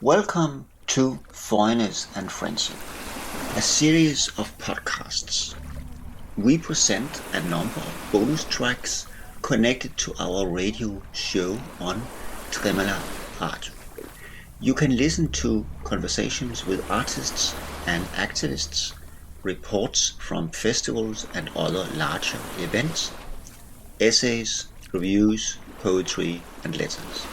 Welcome to Foreignness and Friendship, a series of podcasts. We present a number of bonus tracks connected to our radio show on Tremella Radio. You can listen to conversations with artists and activists, reports from festivals and other larger events, essays, reviews, poetry, and letters.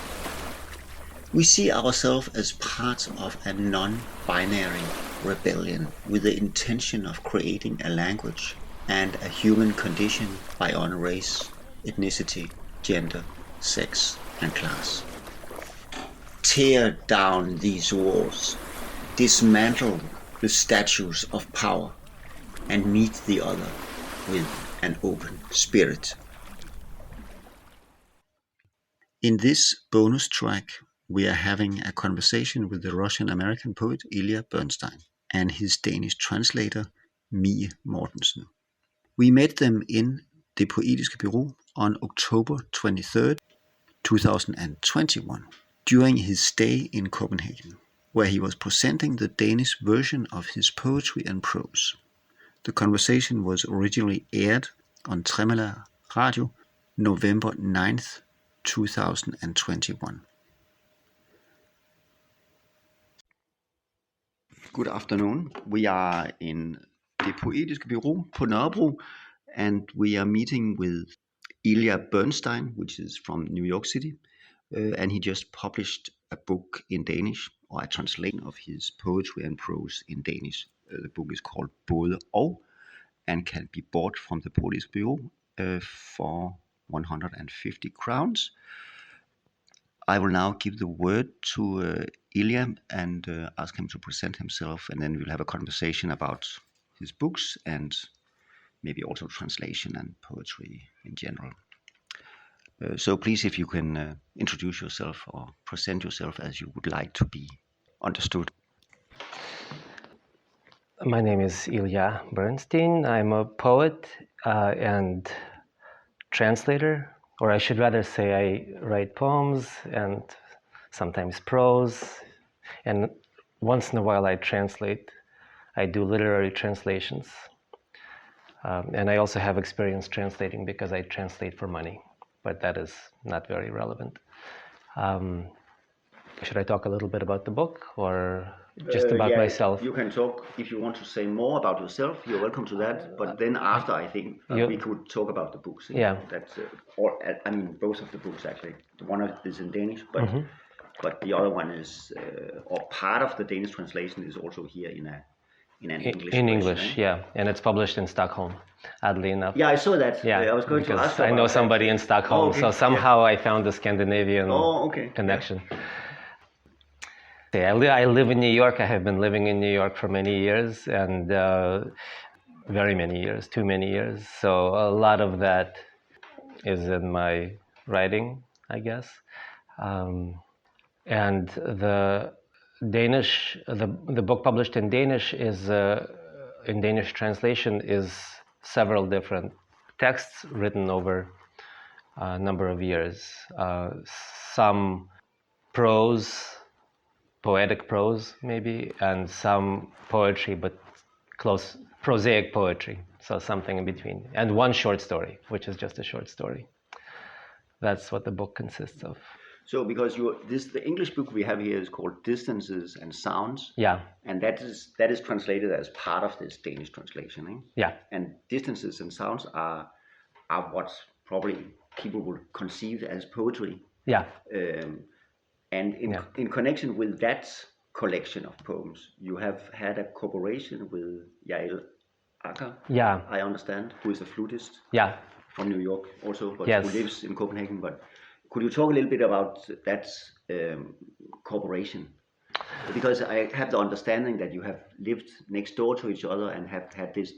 We see ourselves as part of a non-binary rebellion with the intention of creating a language and a human condition beyond race, ethnicity, gender, sex, and class. Tear down these walls, dismantle the statues of power, and meet the other with an open spirit. In this bonus track, we are having a conversation with the Russian-American poet Ilya Bernstein and his Danish translator Mie Mortensen. We met them in Det Poetiske Bureau on October 23rd, 2021, during his stay in Copenhagen, where he was presenting the Danish version of his poetry and prose. The conversation was originally aired on Tremella Radio November 9th, 2021. Good afternoon. We are in Det Poetiske Bureau på Nørrebro, and we are meeting with Ilya Bernstein, which is from New York City, and he just published a book in Danish, or a translation of his poetry and prose in Danish. The book is called BÅDE OG, and can be bought from the Poetiske Bureau for 150 crowns. I will now give the word to Ilya and ask him to present himself, and then we'll have a conversation about his books and maybe also translation and poetry in general. So please, if you can introduce yourself or present yourself as you would like to be understood. My name is Ilya Bernstein. I'm a poet and translator, or I should rather say I write poems and sometimes prose, and once in a while I translate. I do literary translations, and I also have experience translating because I translate for money, but that is not very relevant. Should I talk a little bit about the book, or just about myself? You can talk, if you want to say more about yourself, you're welcome to that, but then after, I think we could talk about the books. Yeah. That's, both of the books actually. One is in Danish, but the other one is, or part of the Danish translation is also here in an English version. English, yeah, and it's published in Stockholm, oddly enough. Yeah, I saw that. Yeah, I was going to ask about I know somebody in Stockholm, so somehow I found the Scandinavian connection. I live in New York. I have been living in New York for many years, and very many years, too many years. So a lot of that is in my writing, I guess. And the Danish, the book published in Danish is, in Danish translation, is several different texts written over a number of years. Some prose, poetic prose maybe, and some poetry, but close prosaic poetry, so something in between, and one short story, which is just a short story. That's what the book consists of. So because the English book we have here is called Distances and Sounds. Yeah. And that is translated as part of this Danish translation. Eh? Yeah. And Distances and Sounds are what probably people would conceive as poetry. Yeah. And in connection with that collection of poems, you have had a cooperation with Yael Akker, I understand, who is a flutist from New York also, but who lives in Copenhagen. But could you talk a little bit about that cooperation? Because I have the understanding that you have lived next door to each other and have had this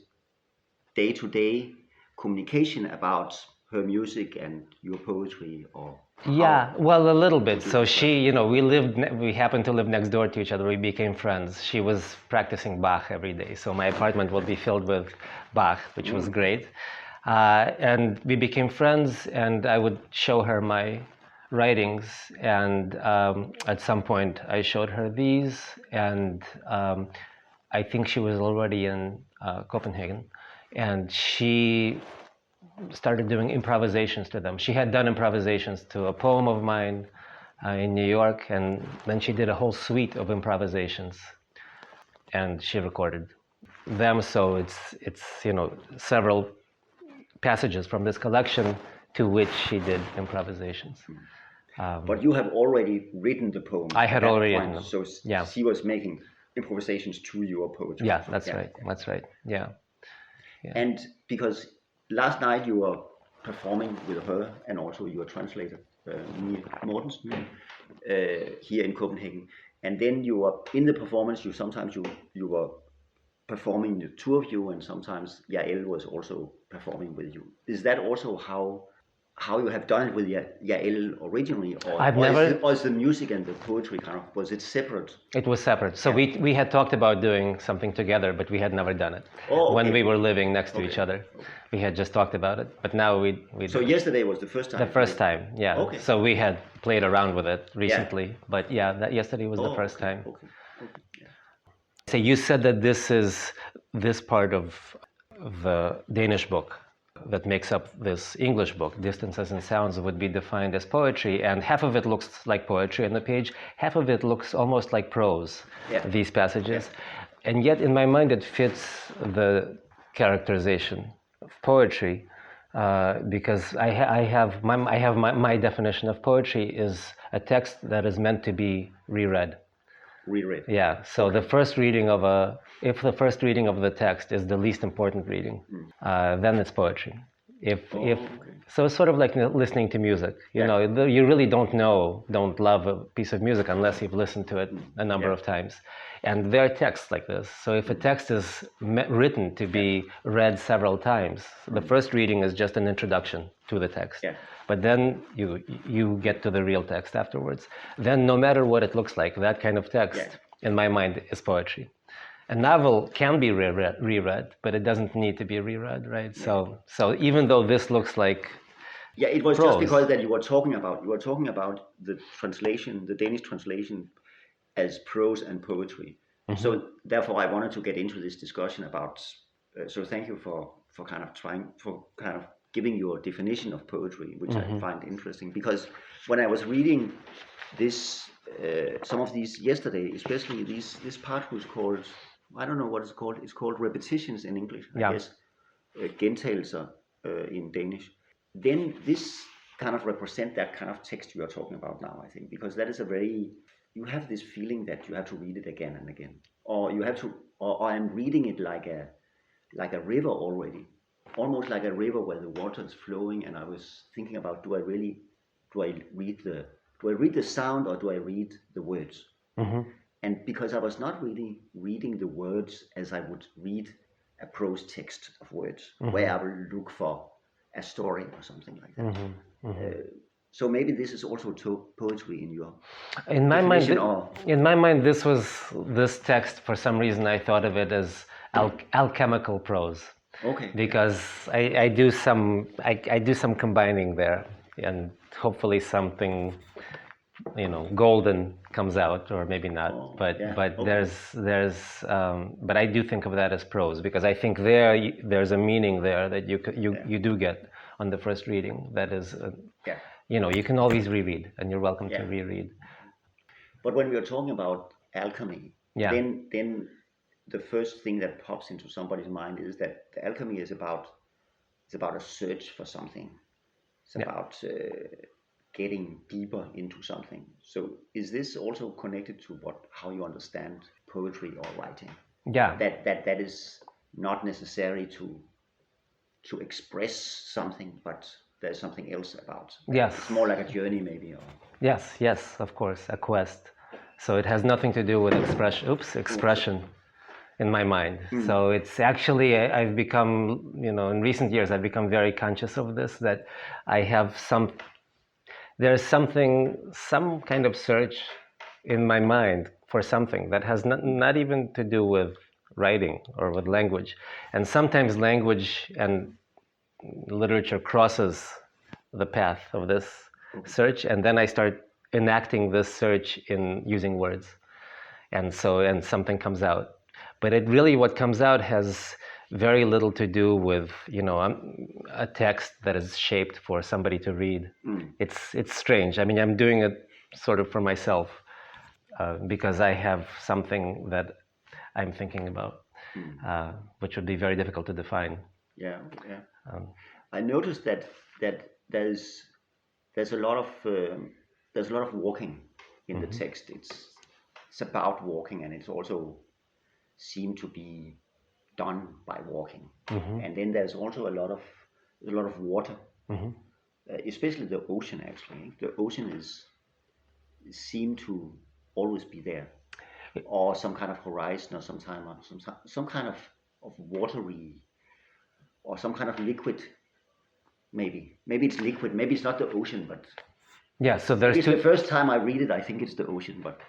day-to-day communication about her music and your poetry, or well, a little bit. So she, we happened to live next door to each other. We became friends. She was practicing Bach every day, so my apartment would be filled with Bach, which was great. And we became friends, and I would show her my writings, and at some point I showed her these, and I think she was already in Copenhagen, and she started doing improvisations to them. She had done improvisations to a poem of mine in New York, and then she did a whole suite of improvisations, and she recorded them. So it's several passages from this collection to which she did improvisations. But you have already written the poem. I had already written them. So yeah. She was making improvisations to your poetry. Yeah, that's right. That's right. Yeah. And because last night you were performing with her and also your translator, Mie Mortensen, here in Copenhagen. And then you were in the performance. You were performing, the two of you, and sometimes Yael was also performing with you. Is that also how you have done it with Yael originally, or is the music and the poetry was it separate? It was separate. So we had talked about doing something together, but we had never done it. Oh, okay. When we were living next to each other. Okay. We had just talked about it, but now we So yesterday was the first time? The first time, yeah. Okay. So we had played around with it recently, but yesterday was the first time. Okay. Yeah. So you said that this part of the Danish book that makes up this English book, Distances and Sounds, would be defined as poetry, and half of it looks like poetry on the page, half of it looks almost like prose, these passages. And yet in my mind it fits the characterization of poetry, because I have my definition of poetry is a text that is meant to be reread. Yeah. So the first reading if the first reading of the text is the least important reading, then it's poetry. So it's sort of like listening to music. You really don't love a piece of music unless you've listened to it a number of times. And there are texts like this. So if a text is written to be read several times, the first reading is just an introduction to the text. Yeah. But then you get to the real text afterwards. Then no matter what it looks like, that kind of text, in my mind, is poetry. A novel can be reread, but it doesn't need to be reread, right? Yeah. So even though this looks like it was prose, just because that you were talking about the translation, the Danish translation, as prose and poetry. Mm-hmm. So therefore, I wanted to get into this discussion about. So thank you for kind of giving your definition of poetry, which I find interesting, because when I was reading this, some of these yesterday, especially this part was called, I don't know what it's called. It's called repetitions in English, I guess, gentagelser in Danish. Then this kind of represent that kind of text you are talking about now, I think, because that is you have this feeling that you have to read it again and again, or you have to, or I'm reading it like a river already. Almost like a river where the water is flowing, and I was thinking about, do I read the sound, or do I read the words? Mm-hmm. And because I was not really reading the words as I would read a prose text of words, where I will look for a story or something like that. Mm-hmm. Mm-hmm. So maybe this is also poetry in your in my mind, this text, for some reason I thought of it as alchemical prose. Okay. Because I do some combining there, and hopefully something, golden comes out, or maybe not. But I do think of that as prose, because I think there's a meaning there that you do get on the first reading. That is, you can always reread, and you're welcome to reread. But when we are talking about alchemy, then the first thing that pops into somebody's mind is that the alchemy is about a search for something. It's about getting deeper into something. So is this also connected to how you understand poetry or writing? Yeah. That is not necessary to express something, but there's something else about. Yes. It's more like a journey, maybe. Or... Yes, of course, a quest. So it has nothing to do with expression. In my mind. So it's actually, I've become, in recent years, I've become very conscious of this, that I have there's some kind of search in my mind for something that has not even to do with writing or with language. And sometimes language and literature crosses the path of this. search, and then I start enacting this search in using words, and something comes out. But what comes out has very little to do with a text that is shaped for somebody to read. It's strange. I mean, I'm doing it sort of for myself because I have something that I'm thinking about, which would be very difficult to define. Yeah. I noticed that there's a lot of walking in the text. It's about walking, and it's also seemed to be done by walking. And then there's also a lot of water, especially the ocean. Actually, the ocean seem to always be there, or some kind of horizon, or some kind of watery, or some kind of liquid. Maybe it's liquid. Maybe it's not the ocean, but yeah. So there's the first time I read it, I think it's the ocean. But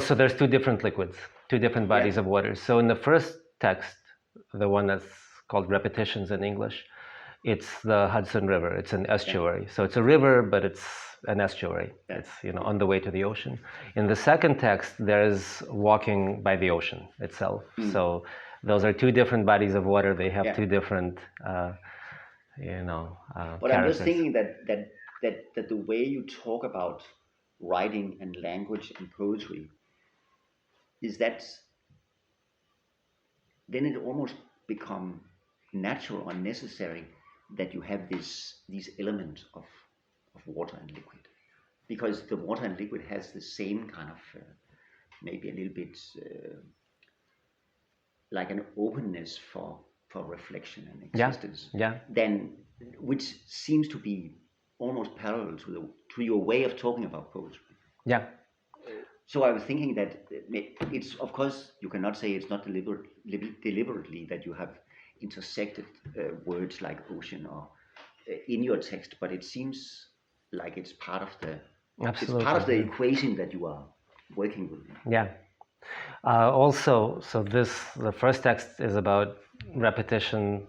so there's two different liquids, two different bodies of water. So in the first text, the one that's called Repetitions in English, it's the Hudson River. It's an estuary. So it's a river, but it's an estuary. It's on the way to the ocean. In the second text, there's walking by the ocean itself. So those are two different bodies of water. They have two different but I'm just thinking that the way you talk about writing and language and poetry is that then it almost become natural or necessary that you have these elements of water and liquid, because the water and liquid has the same kind of maybe a little bit like an openness for reflection and existence, then which seems to be almost parallel to your way of talking about poetry. So I was thinking that it's, of course, you cannot say it's not deliberately that you have intersected words like ocean or in your text, but it seems like it's part of the equation that you are working with. Also, the first text is about repetition,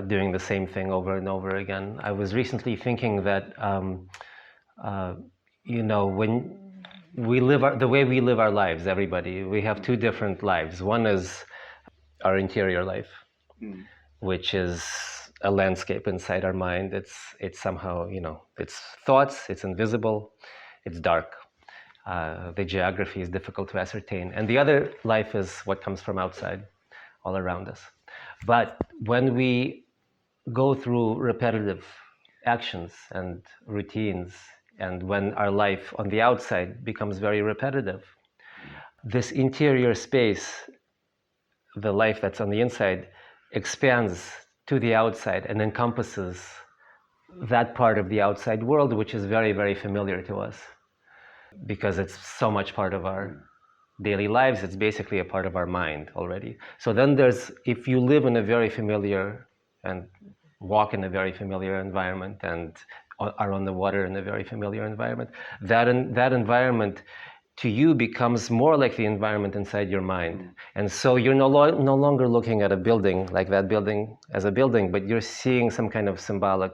doing the same thing over and over again. I was recently thinking that, when we live the way we live our lives, everybody, we have two different lives. One is our interior life, which is a landscape inside our mind. It's somehow, it's thoughts, it's invisible, it's dark. The geography is difficult to ascertain. And the other life is what comes from outside, all around us. But when we go through repetitive actions and routines, and when our life on the outside becomes very repetitive, this interior space, the life that's on the inside, expands to the outside and encompasses that part of the outside world, which is very, very familiar to us, because it's so much part of our daily lives. It's basically a part of our mind already. So then if you live in a very familiar and walk in a very familiar environment and are on the water in a very familiar environment, that environment to you becomes more like the environment inside your mind. And so you're no longer looking at a building like that building as a building, but you're seeing some kind of symbolic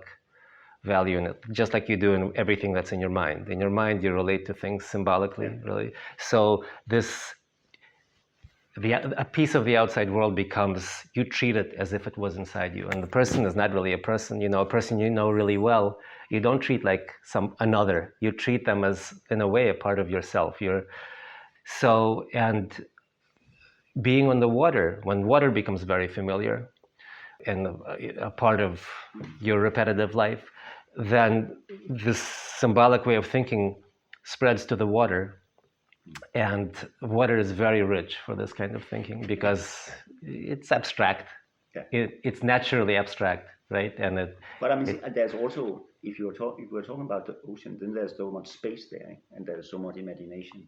value in it, just like you do in everything that's in your mind. In your mind, you relate to things symbolically, really. So a piece of the outside world becomes, you treat it as if it was inside you. And the person is not really a person, a person you know really well. You don't treat like another. You treat them as, in a way, a part of yourself. And being on the water, when water becomes very familiar and a part of your repetitive life, then this symbolic way of thinking spreads to the water. And water is very rich for this kind of thinking because it's abstract. It's naturally abstract, right? But I mean, there's also, if we're talking about the ocean, then there's so much space there, and there's so much imagination,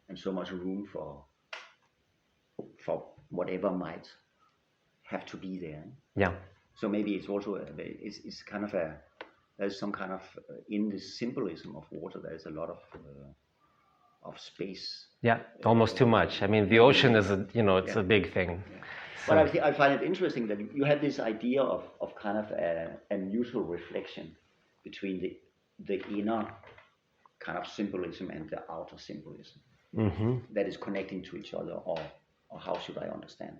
and so much room for whatever might have to be there. So maybe it's also it's kind of there's some kind of in the symbolism of water. There's a lot of space. Almost too much. I mean, the ocean is it's a big thing. So. But I find it interesting that you had this idea of kind of a mutual reflection between the inner kind of symbolism and the outer symbolism that is connecting to each other, or how should I understand?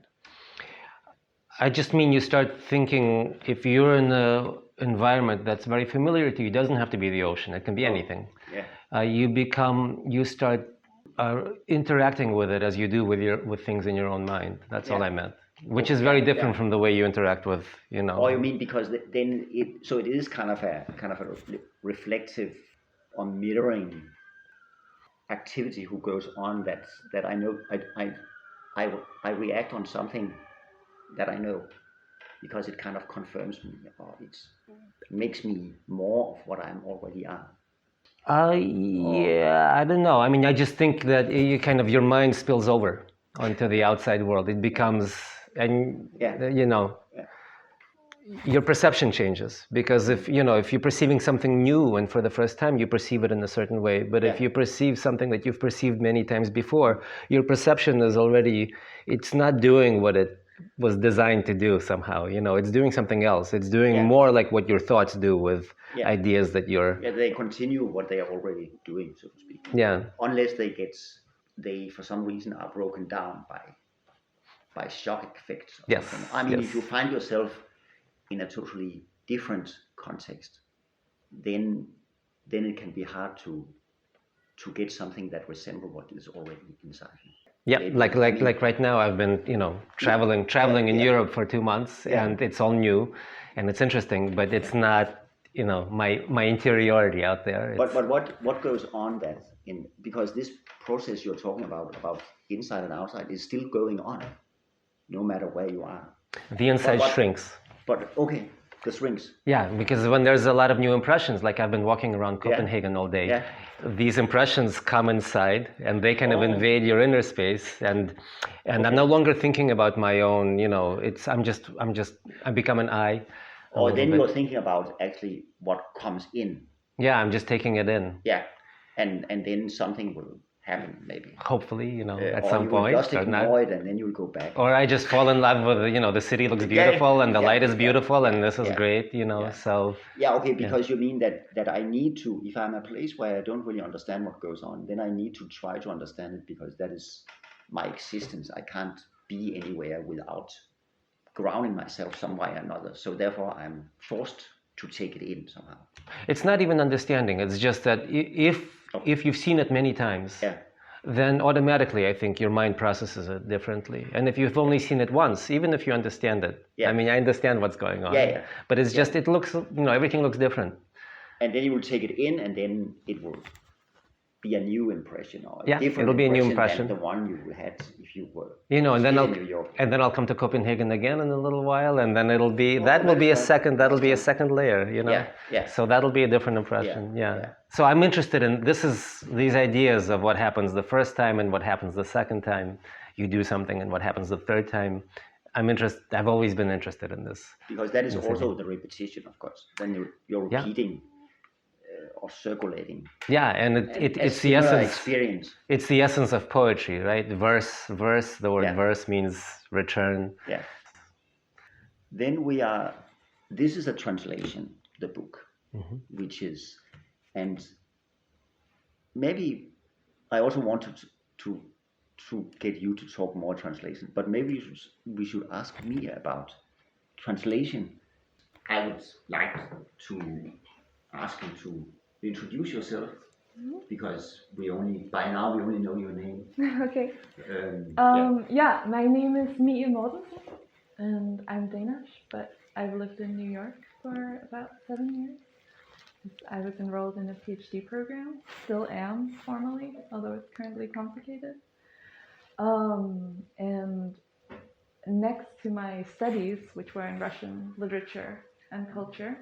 I just mean you start thinking, if you're in an environment that's very familiar to you, it doesn't have to be the ocean, it can be anything. Yeah. You start interacting with it as you do with things in your own mind. That's all I meant. Which is very different from the way you interact with, Oh, you mean because then it is kind of a reflective or mirroring activity who goes on that I know I react on something that I know, because it kind of confirms me, or it makes me more of what I already am. Yeah, I don't know. I mean, I just think that your mind spills over onto the outside world. It becomes, and your perception changes, because if you're perceiving something new and for the first time, you perceive it in a certain way. But if you perceive something that you've perceived many times before, your perception is already, it's not doing what it was designed to do somehow. It's doing something else. It's doing more like what your thoughts do with ideas that you're... Yeah, they continue what they are already doing, so to speak. Yeah. Unless they for some reason are broken down by shock effects. Yes. Something. I mean, if you find yourself in a totally different context, then it can be hard to get something that resembles what is already inside you. Yeah, like right now I've been traveling in Europe for 2 months, and it's all new, and it's interesting, but it's not my interiority out there. But what goes on because this process you're talking about inside and outside is still going on, no matter where you are. The inside shrinks. But okay, the shrinks. Yeah, because when there's a lot of new impressions, like I've been walking around Copenhagen all day, these impressions come inside and they kind of invade your inner space, and I'm no longer thinking about my own, I become an I. Or then you're thinking about actually what comes in. Yeah, I'm just taking it in. Yeah, and then something will happen, maybe. Hopefully, at some point. Or you just ignore it and then you'll go back. Or I just fall in love with, the city looks beautiful and the light is beautiful and this is great, so... Yeah, okay, because you mean that I need to, if I'm a place where I don't really understand what goes on, then I need to try to understand it, because that is my existence. I can't be anywhere without grounding myself some way or another. So therefore I'm forced to take it in somehow. It's not even understanding. It's just that if you've seen it many times, then automatically I think your mind processes it differently. And if you've only seen it once, even if you understand it, I mean, I understand what's going on, but it's just, it looks, everything looks different. And then you will take it in, and then it will be a new impression, or a different it'll be a new impression than the one you had if you were and then in New York. And then I'll come to Copenhagen again in a little while, and then it'll be that'll be a second layer, so that'll be a different impression. So I'm interested in these ideas of what happens the first time and what happens the second time you do something, and what happens the third time. I've always been interested in this, because that is also the repetition, of course. Then you're repeating or circulating. Yeah, and it's the essence. Experience. It's the essence of poetry, right? Verse. The word verse means return. Yeah. Then this is a translation, the book, which is, and maybe I also wanted to get you to talk more translation, but maybe we should ask Mie about translation. I would like to ask you to introduce yourself, because by now we only know your name. Okay. My name is Mie Mortensen, and I'm Danish, but I've lived in New York for about 7 years. I was enrolled in a PhD program, still am formally, although it's currently complicated. And next to my studies, which were in Russian literature and culture,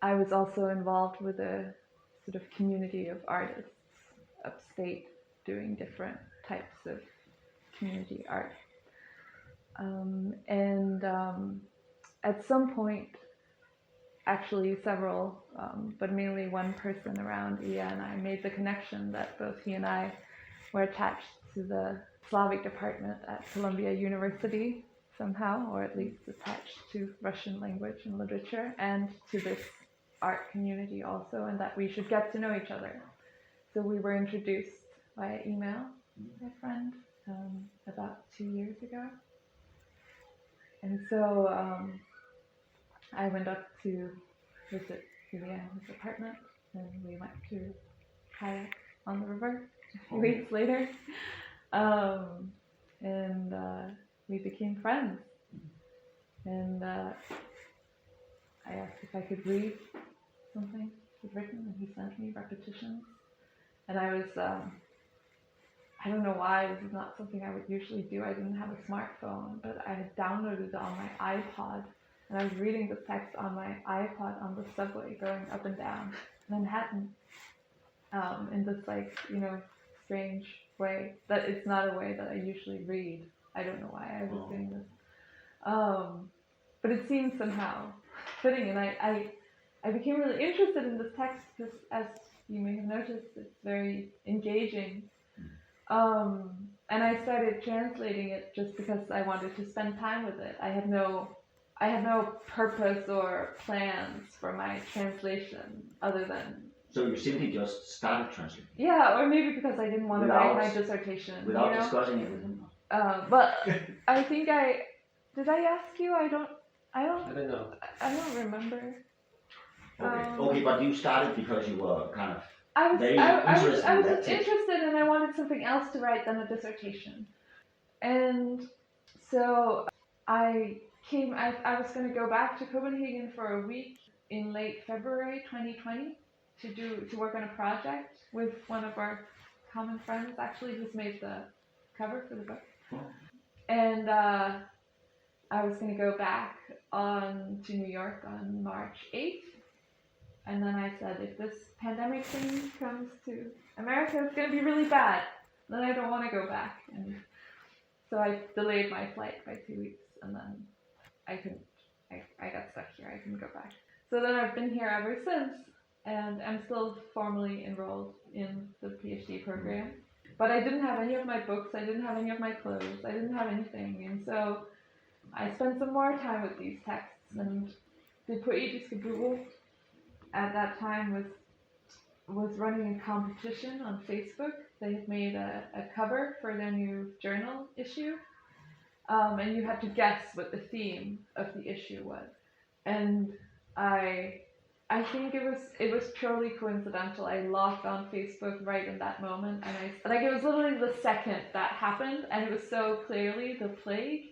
I was also involved with a sort of community of artists upstate doing different types of community art. At some point, actually several, but mainly one person around Ilya and I made the connection that both he and I were attached to the Slavic department at Columbia University somehow, or at least attached to Russian language and literature, and to this art community also, and that we should get to know each other. So we were introduced via email by a friend about 2 years ago. And so I went up to visit Ilya in his apartment, and we went to kayak on the river a few weeks later. And we became friends. And I asked if I could read something he'd written, and he sent me repetitions. And I was, I don't know why, this is not something I would usually do. I didn't have a smartphone, but I had downloaded it on my iPod. And I was reading the text on my iPod on the subway going up and down Manhattan in this, like, strange way. That it's not a way that I usually read. I don't know why I was doing this. But it seemed somehow fitting, and I became really interested in this text because, as you may have noticed, it's very engaging. And I started translating it just because I wanted to spend time with it. I had no purpose or plans for my translation other than... So you simply just started translating? Yeah, or maybe because I didn't want to write my dissertation. Without discussing it with him? But I think did I ask you? I don't know. I don't remember. Okay, but you started because you were kind of I was interested interested, and I wanted something else to write than a dissertation. And so I was going to go back to Copenhagen for a week in late February 2020 to work on a project with one of our common friends, actually, who's made the cover for the book. And I was going to go back to New York on March 8th. And then I said, if this pandemic thing comes to America, it's going to be really bad. Then I don't want to go back. And so I delayed my flight by 2 weeks, and then I got stuck here. I couldn't go back. So then I've been here ever since, and I'm still formally enrolled in the PhD program. But I didn't have any of my books, I didn't have any of my clothes, I didn't have anything. And so I spent some more time with these texts, and Det Poetiske Bureau at that time was running a competition on Facebook. They had made a cover for their new journal issue, and you had to guess what the theme of the issue was. And I think it was purely coincidental. I logged on Facebook right in that moment, and it was literally the second that happened, and it was so clearly the plague.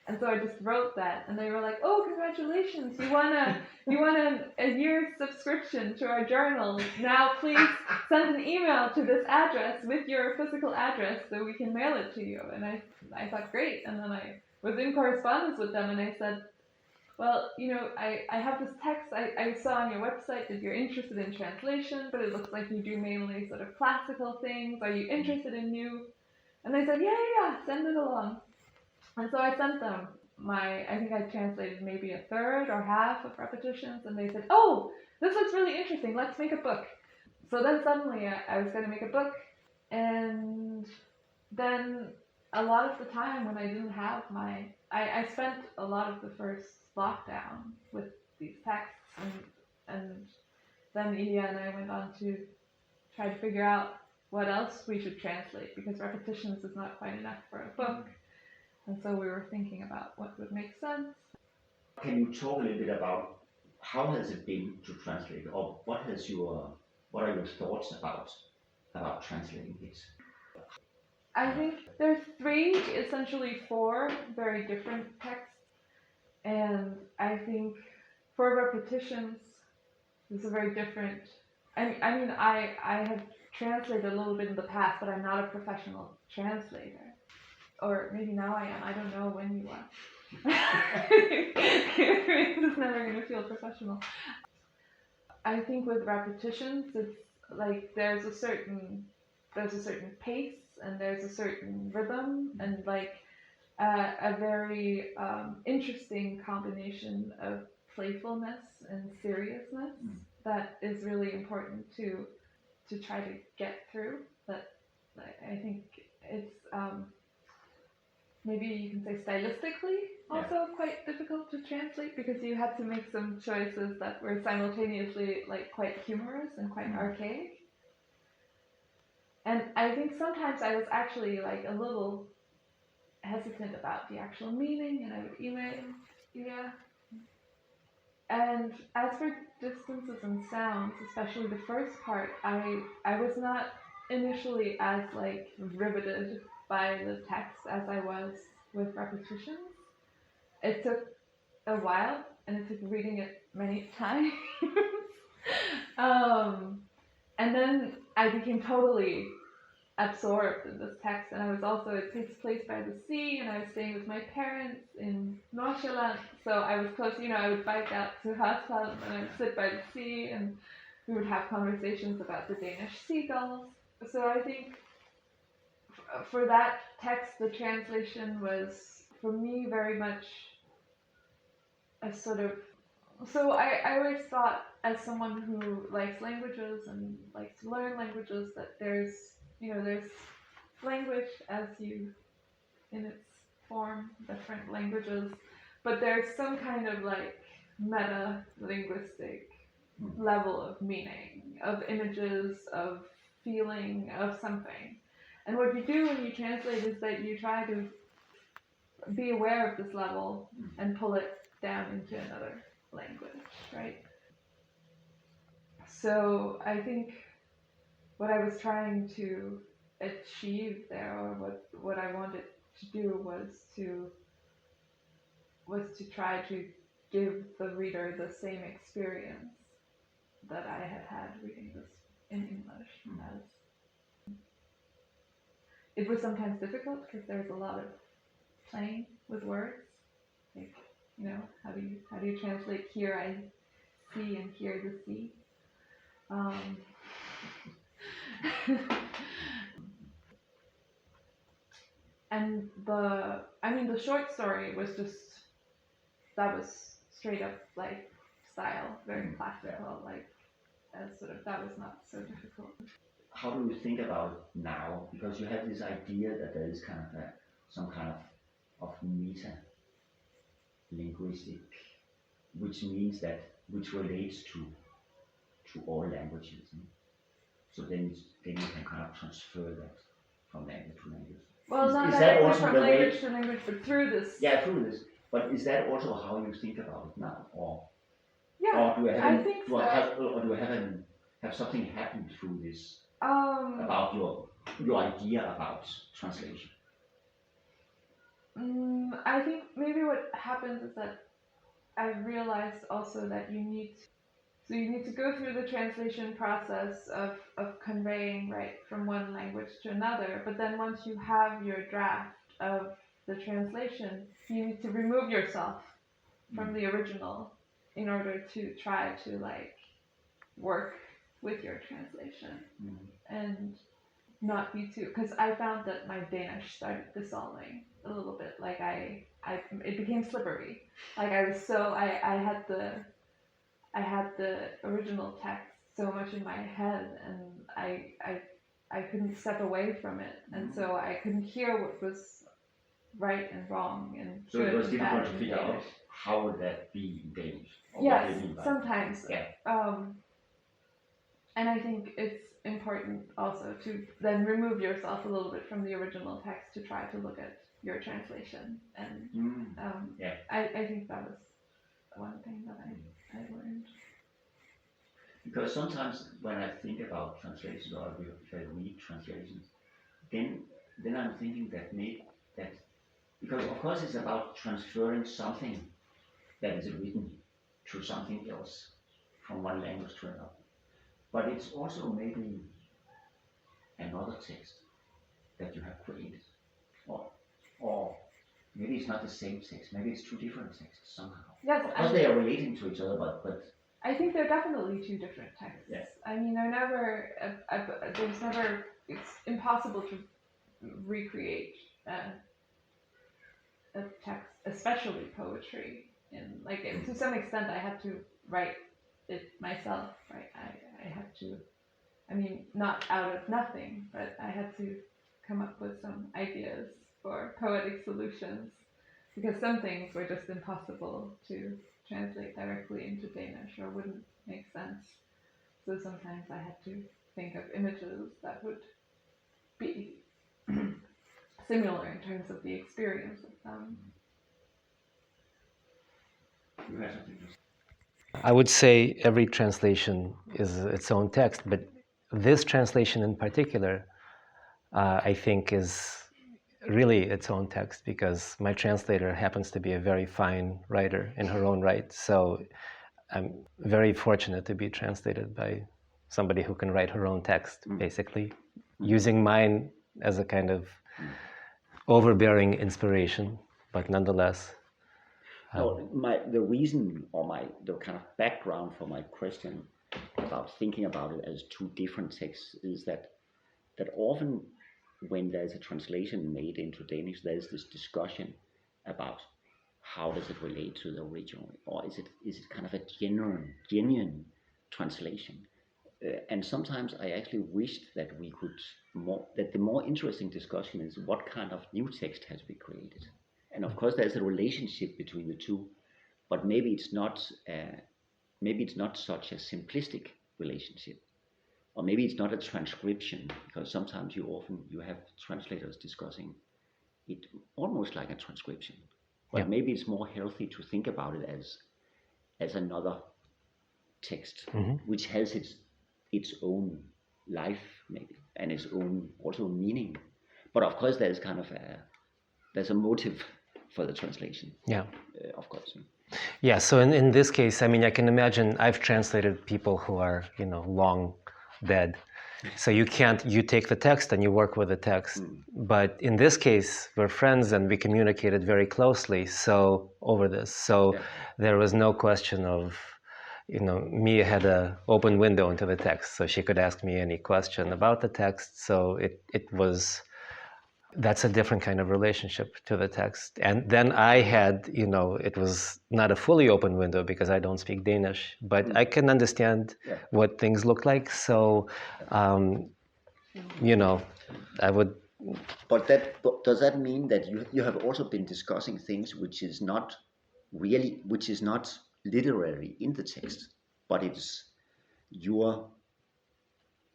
And so I just wrote that, and they were like, "Oh, congratulations! You won a year's subscription to our journal. Now please send an email to this address with your physical address so we can mail it to you." And I thought, great. And then I was in correspondence with them, and I said, "Well, I have this text I saw on your website that you're interested in translation, but it looks like you do mainly sort of classical things. Are you interested in new?" And they said, yeah, send it along. And so I sent them I think I translated maybe a third or half of repetitions, and they said, "Oh, this looks really interesting, let's make a book." So then suddenly I was going to make a book, and then a lot of the time when I didn't have I spent a lot of the first lockdown with these texts, and then Ilya and I went on to try to figure out what else we should translate, because repetitions is not quite enough for a book. And so we were thinking about what would make sense. Can you talk a little bit about how has it been to translate, or what are your thoughts about translating this? I think there's essentially four very different texts, and I think for repetitions, it's a very different. I mean, I have translated a little bit in the past, but I'm not a professional translator. Or maybe now I am. I don't know when you are. It's never going to feel professional. I think with repetitions, it's like there's a certain pace, and there's a certain rhythm, and like a very interesting combination of playfulness and seriousness that is really important to try to get through. But I think it's maybe you can say stylistically also quite difficult to translate, because you had to make some choices that were simultaneously like quite humorous and quite archaic. And I think sometimes I was actually like a little hesitant about the actual meaning, and I would email Ilya. And as for distances and sounds, especially the first part, I was not initially as like riveted by the text as I was with repetitions. It took a while, and it took reading it many times. And then I became totally absorbed in this text, and it takes place by the sea, and I was staying with my parents in Nordsjælland, so I was close, I would bike out to Hørsholm, and I would sit by the sea, and we would have conversations about the Danish seagulls. So I think for that text, the translation was, for me, very much a sort of, so I always thought, as someone who likes languages and likes to learn languages, that there's language in its form, different languages, but there's some kind of like meta-linguistic level of meaning, of images, of feeling, of something. And what you do when you translate is that you try to be aware of this level and pull it down into another language, right? So I think what I was trying to achieve there, or what I wanted to do, was to try to give the reader the same experience that I had reading this in English. As it was sometimes difficult because there's a lot of playing with words, like how do you translate here I see and here the sea. And the short story was that was straight up like style, very classical, like that was not so difficult. How do you think about it now? Because you have this idea that there is kind of some kind of meta linguistic, which means which relates to all languages. So then you can kind of transfer that from language to language. Well, not directly from language to language, but through this. Yeah, through this. But is that also how you think about it now, or do you have something happen through this about your idea about translation? I think maybe what happens is that I've realized also that you need to go through the translation process of conveying right from one language to another, but then once you have your draft of the translation, you need to remove yourself from the original in order to try to like work with your translation and not be too, because I found that my Danish started dissolving a little bit, like it became slippery, like I had the original text so much in my head, and I couldn't step away from it, and so I couldn't hear what was right and wrong and so good it was and difficult bad to figure out how would that be in Danish. Yes, sometimes. Yeah. And I think it's important also to then remove yourself a little bit from the original text to try to look at your translation, and I think that was one thing that I learned. Because sometimes when I think about translations, or if I read translations, then I'm thinking that because of course it's about transferring something that is written to something else from one language to another. But it's also maybe another text that you have created, or maybe it's not the same text. Maybe it's two different texts somehow. Yes, of course they are relating to each other, but I think they're definitely two different texts. Yeah. I mean, they're never. It's impossible to recreate a text, especially poetry. To some extent, I had to write it myself. Right, I had to. I mean, not out of nothing, but I had to come up with some ideas for poetic solutions, because some things were just impossible to translate directly into Danish or wouldn't make sense. So sometimes I had to think of images that would be similar in terms of the experience of them. You have something to say? I would say every translation is its own text, but this translation in particular, I think, is really its own text because my translator happens to be a very fine writer in her own right. So I'm very fortunate to be translated by somebody who can write her own text, basically, using mine as a kind of overbearing inspiration, but nonetheless. The reason or the kind of background for my question about thinking about it as two different texts is that often when there's a translation made into Danish, there's this discussion about how does it relate to the original, or is it kind of a genuine translation? And sometimes I actually wished that the more interesting discussion is what kind of new text has been created. And of course, there's a relationship between the two, but maybe it's not such a simplistic relationship, or maybe it's not a transcription, because sometimes you have translators discussing it almost like a transcription. But maybe it's more healthy to think about it as another text, which has its own life maybe and its own also meaning. But of course, there's a motive for the translation. Yeah. Of course. Yeah, so in this case, I mean, I can imagine I've translated people who are, long dead. So you take the text and you work with the text. But in this case, we're friends and we communicated very closely over this. So there was no question of, Mie had an open window into the text. So she could ask me any question about the text. So that's a different kind of relationship to the text. And then I had, it was not a fully open window because I don't speak Danish, but I can understand what things look like. So, I would... But does that mean that you have also been discussing things which is not literary in the text, but it's your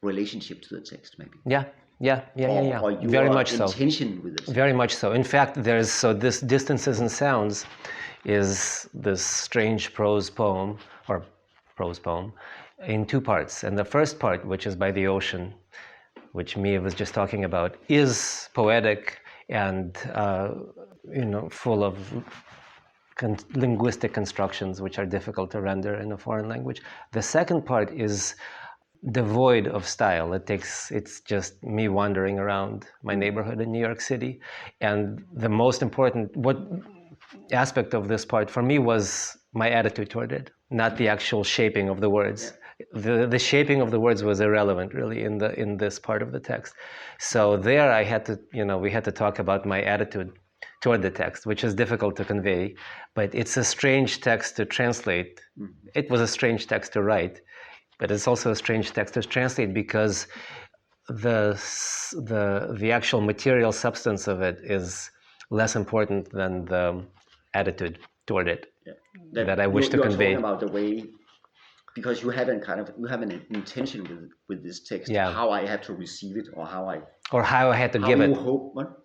relationship to the text maybe? Yeah. Or your very much intention with it. Very much so. In fact, this Distances and Sounds is this strange prose poem in two parts. And the first part, which is by the ocean, which Mie was just talking about, is poetic and full of linguistic constructions which are difficult to render in a foreign language. The second part is devoid of style. It's just me wandering around my neighborhood in New York City. And the most important aspect of this part for me was my attitude toward it, not the actual shaping of the words. The shaping of the words was irrelevant really in this part of the text. So there I had to, we had to talk about my attitude toward the text, which is difficult to convey, but it's a strange text to translate. It was a strange text to write. But it's also a strange text to translate because the actual material substance of it is less important than the attitude toward it that I wish to convey. You're talking about the way, because you have an intention with this text, how I had to receive it, or how I had to give it,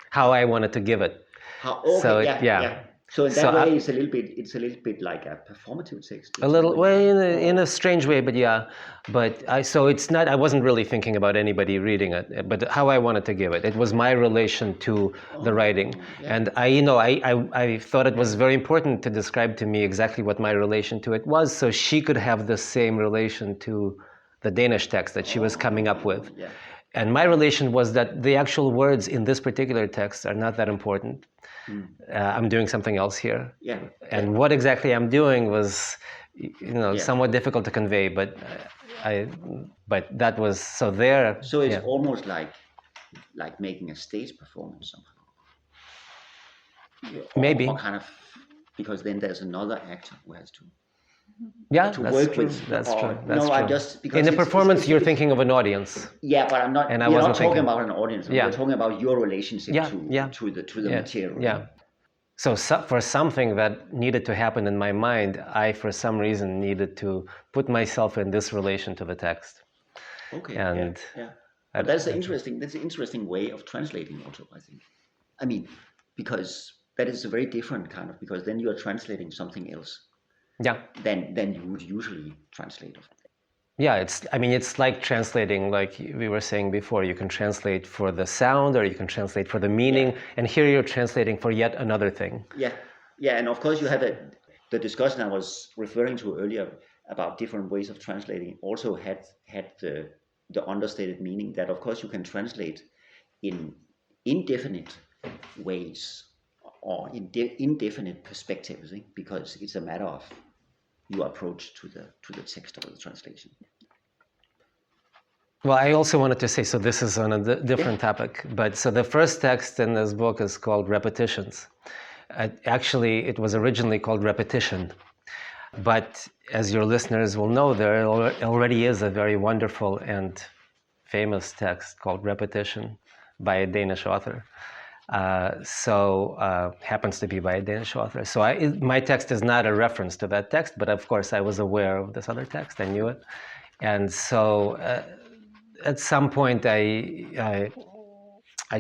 how I wanted to give it. So in that way, it's a little bit like a performative text. A little, in a strange way, but it's not. I wasn't really thinking about anybody reading it, but how I wanted to give it. It was my relation to the writing, and I thought it was very important to describe to me exactly what my relation to it was, so she could have the same relation to the Danish text that she was coming up with. And my relation was that the actual words in this particular text are not that important. I'm doing something else here. And what exactly I'm doing was, somewhat difficult to convey, but that was, so there. So it's almost like making a stage performance somehow. Maybe. Or kind of, because then there's another actor who has to Yeah, to that's work true. with. That's or, true. That's no, true. I just because In the it's- performance, it's- you're thinking of an audience. Yeah, but I'm not. And I we're wasn't not talking thinking- about an audience. Yeah. We're talking about your relationship to the Yeah, material. Yeah. So for something that needed to happen in my mind, I, for some reason, needed to put myself in this relation to the text. Okay. And yeah. But that's an interesting way of translating also, I think. I mean, because that is a very different kind of, because then you are translating something else than you would usually translate. Yeah, it's like translating, like we were saying before, you can translate for the sound or you can translate for the meaning, and here you're translating for yet another thing. Yeah, and of course you have the discussion I was referring to earlier about different ways of translating also had the understated meaning that of course you can translate in indefinite ways or indefinite perspectives, because it's a matter of your approach to the text or the translation. Well, I also wanted to say, so this is on a different topic, but so the first text in this book is called Repetitions. Actually, it was originally called Repetition, but as your listeners will know, there already is a very wonderful and famous text called Repetition by a Danish author. Happens to be by a Danish author. So my text is not a reference to that text, but of course I was aware of this other text, I knew it. And so at some point I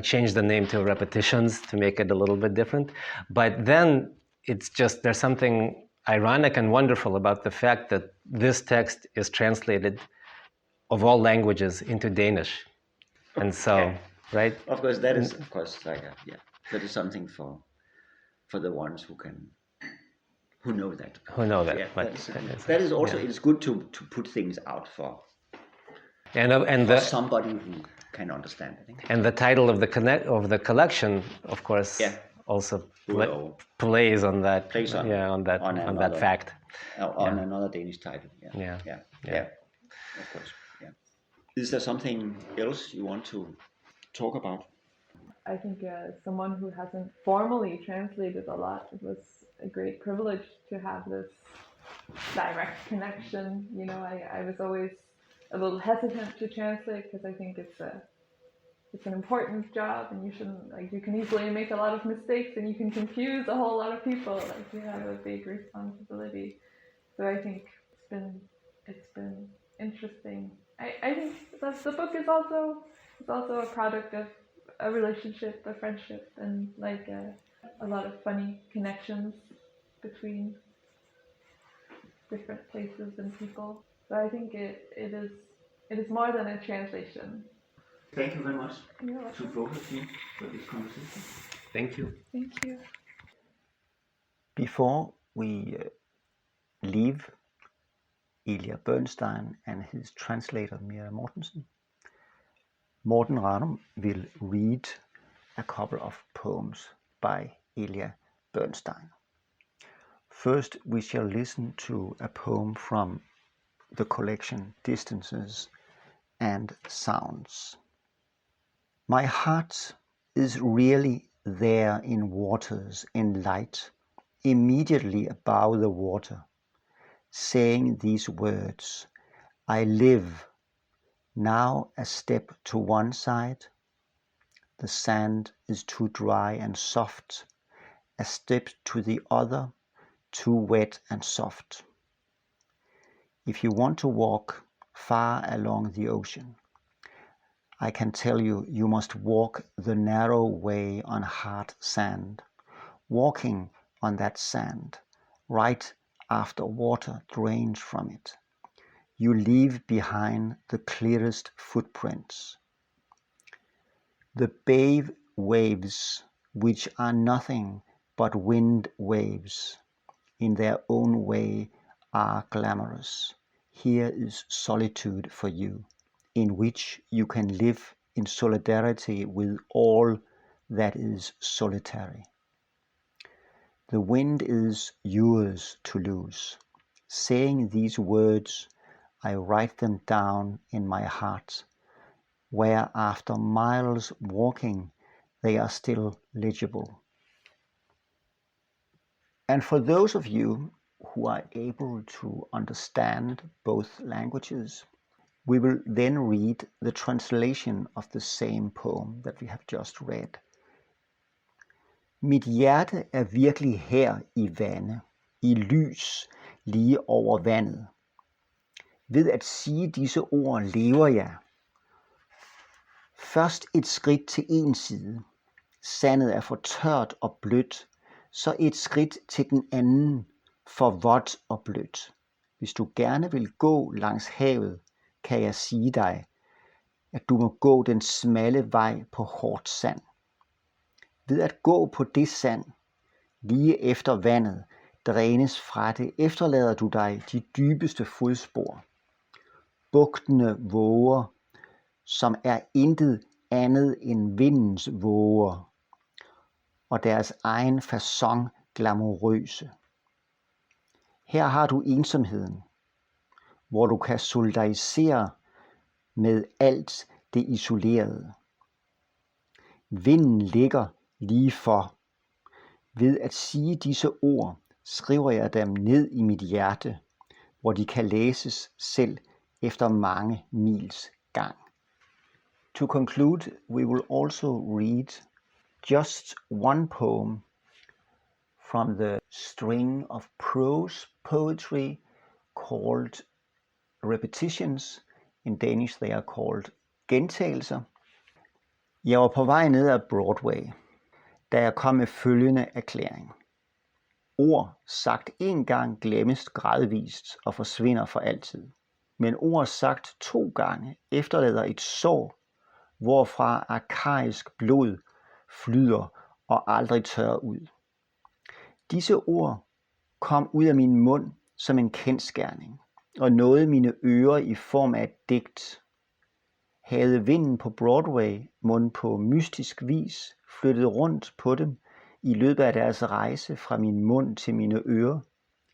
changed the name to Repetitions to make it a little bit different. But then it's just, there's something ironic and wonderful about the fact that this text is translated of all languages into Danish. And so, right? Of course, that is, of course, like that is something for the ones who know that. Who know that. Yeah, but that is also, it's good to put things out for somebody who can understand it. And the title of the collection, of course, also plays on that. On that fact. On another Danish title. Yeah. Of course. Yeah. Is there something else you want to talk about? I think someone who hasn't formally translated a lot, it was a great privilege to have this direct connection. You know, I was always a little hesitant to translate because I think it's an important job, and you can easily make a lot of mistakes and you can confuse a whole lot of people. Like, you have a big responsibility. So I think it's been interesting. I think that the book is also a product of a relationship, a friendship, and like a lot of funny connections between different places and people. So I think it is more than a translation. Thank you very much to both of you for this conversation. Thank you. Thank you. Before we leave Ilya Bernstein and his translator Mie Mortensen, Morten Ranum will read a couple of poems by Ilya Bernstein. First, we shall listen to a poem from the collection Distances and Sounds. My heart is really there in waters in light, immediately above the water, saying these words, I live. Now a step to one side, the sand is too dry and soft, a step to the other, too wet and soft. If you want to walk far along the ocean, I can tell you, you must walk the narrow way on hard sand, walking on that sand, right after water drains from it. You leave behind the clearest footprints. The bay waves, which are nothing but wind waves, in their own way are glamorous. Here is solitude for you, in which you can live in solidarity with all that is solitary. The wind is yours to lose. Saying these words, I write them down in my heart, where after miles walking they are still legible. And for those of you who are able to understand both languages. We will then read the translation of the same poem that we have just read. Mit hjerte er virkelig her i vande, i lys lige over vandet. Ved at sige disse ord lever jeg. Først et skridt til en side. Sandet er for tørt og blødt, så et skridt til den anden, for vådt og blødt. Hvis du gerne vil gå langs havet, kan jeg sige dig, at du må gå den smalle vej på hårdt sand. Ved at gå på det sand, lige efter vandet, drænes fra det, efterlader du dig de dybeste fodspor. Bugtende våger, som er intet andet end vindens våger, og deres egen facon glamourøse. Her har du ensomheden, hvor du kan solidarisere med alt det isolerede. Vinden ligger lige for. Ved at sige disse ord, skriver jeg dem ned i mit hjerte, hvor de kan læses selv efter mange mils gang. To conclude, we will also read just one poem from the string of prose poetry called repetitions. In Danish they are called gentagelser. Jeg var på vej ned ad Broadway, da jeg kom med følgende erklæring. Ord sagt en gang glemmes gradvist og forsvinder for altid. Men ord sagt 2 gange efterlader et sår, hvorfra arkaisk blod flyder og aldrig tørrer ud. Disse ord kom ud af min mund som en kendsgerning og nåede mine ører i form af et digt. Havde vinden på Broadway mon på mystisk vis flyttet rundt på dem i løbet af deres rejse fra min mund til mine ører?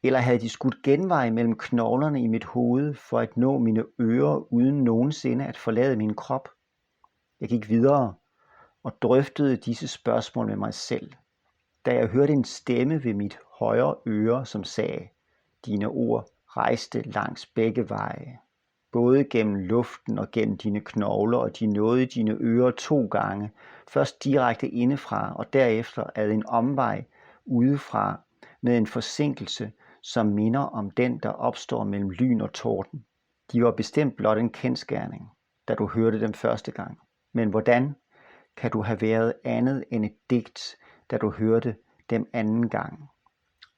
Eller havde de skudt genvej mellem knoglerne i mit hoved for at nå mine ører uden nogensinde at forlade min krop? Jeg gik videre og drøftede disse spørgsmål med mig selv, da jeg hørte en stemme ved mit højre øre, som sagde, dine ord rejste langs begge veje, både gennem luften og gennem dine knogler, og de nåede dine ører 2 gange, først direkte indefra og derefter ad en omvej udefra med en forsinkelse, som minder om den, der opstår mellem lyn og torden. De var bestemt blot en kendsgerning, da du hørte dem første gang. Men hvordan kan du have været andet end et digt, da du hørte dem anden gang?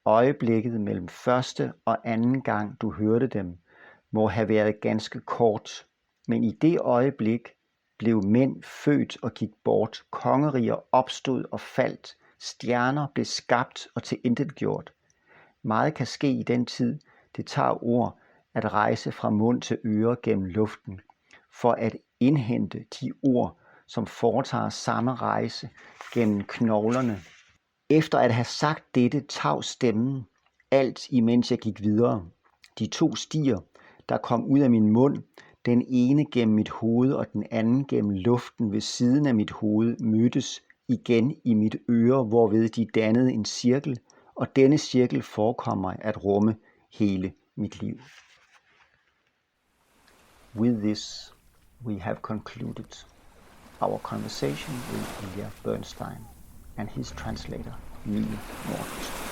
Øjeblikket mellem første og anden gang du hørte dem, må have været ganske kort, men i det øjeblik blev mænd født og gik bort, kongeriger opstod og faldt, stjerner blev skabt og tilintetgjort. Meget kan ske i den tid, det tager ord at rejse fra mund til øre gennem luften, for at indhente de ord, som foretager samme rejse gennem knoglerne. Efter at have sagt dette, tav stemmen, alt imens jeg gik videre. De 2 stier, der kom ud af min mund, den ene gennem mit hoved og den anden gennem luften ved siden af mit hoved, mødtes igen i mit øre, hvorved de dannede en cirkel, og denne cirkel forekommer at rumme hele mit liv. With this, we have concluded our conversation with Ilya Bernstein and his translator, Mie Mortensen.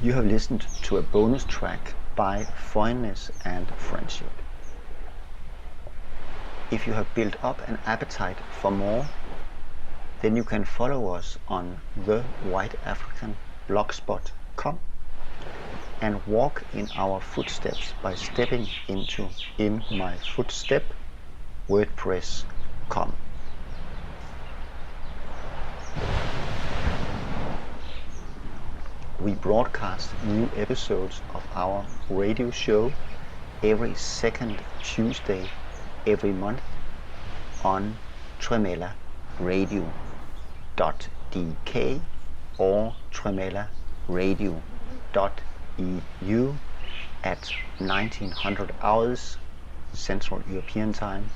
You have listened to a bonus track by Foreignness and Friendship. If you have built up an appetite for more, then you can follow us on thewhiteafricanblogspot.com and walk in our footsteps by stepping into In My Footstep WordPress.com. We broadcast new episodes of our radio show every second Tuesday every month on Tremella Radio.dk or Tremella Radio.eu at 1900 hours Central European Time